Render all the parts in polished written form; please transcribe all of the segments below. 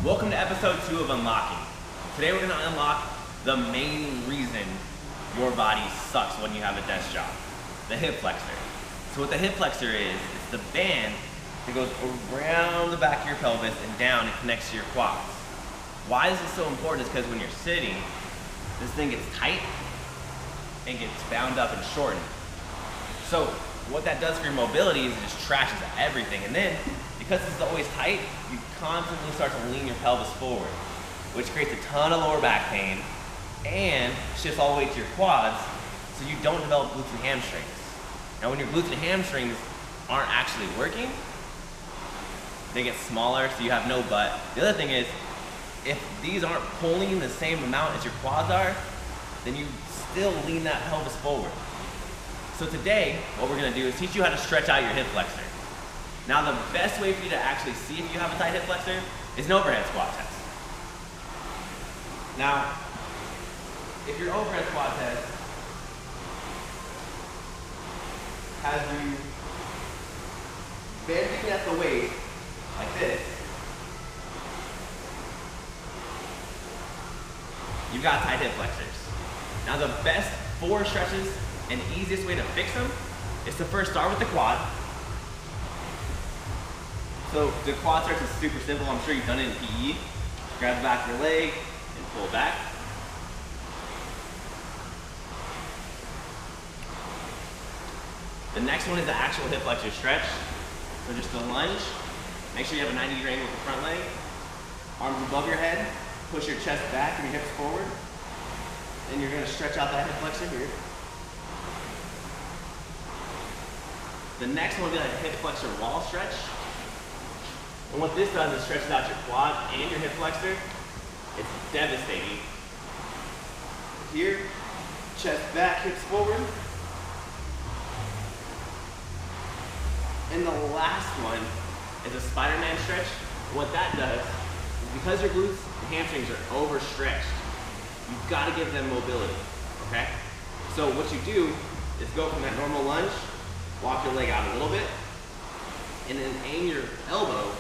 Welcome to episode 2 of Unlocking. Today we're going to unlock the main reason your body sucks when you have a desk job, the hip flexor. So what the hip flexor is, it's the band that goes around the back of your pelvis and down and connects to your quads. Why this is so important is because when you're sitting, this thing gets tight and gets bound up and shortened. So what that does for your mobility is it just trashes everything. And then, because this is always tight, you constantly start to lean your pelvis forward, which creates a ton of lower back pain and shifts all the way to your quads, so you don't develop glutes and hamstrings. Now when your glutes and hamstrings aren't actually working, they get smaller, so you have no butt. The other thing is, if these aren't pulling the same amount as your quads are, then you still lean that pelvis forward. So today, what we're gonna do is teach you how to stretch out your hip flexor. Now the best way for you to actually see if you have a tight hip flexor is an overhead squat test. Now, if your overhead squat test has you bending at the waist like this, you've got tight hip flexors. Now the best 4 stretches and easiest way to fix them is to first start with the quad. So the quad stretch is super simple. I'm sure you've done it in PE. Grab the back of your leg and pull back. The next one is the actual hip flexor stretch. So just a lunge. Make sure you have a 90-degree angle with the front leg. Arms above your head. Push your chest back and your hips forward. And you're going to stretch out that hip flexor here. The next one will be that hip flexor wall stretch. And what this does is stretches out your quad and your hip flexor. It's devastating. Here, chest back, hips forward. And the last one is a Spider-Man stretch. What that does is because your glutes and hamstrings are overstretched, you've got to give them mobility, okay? So what you do is go from that normal lunge, walk your leg out a little bit, and then aim your elbow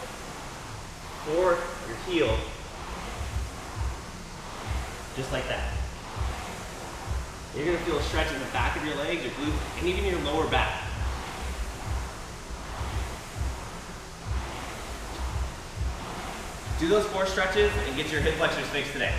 or your heel, just like that. You're gonna feel a stretch in the back of your legs, your glutes, and even your lower back. Do those 4 stretches and get your hip flexors fixed today.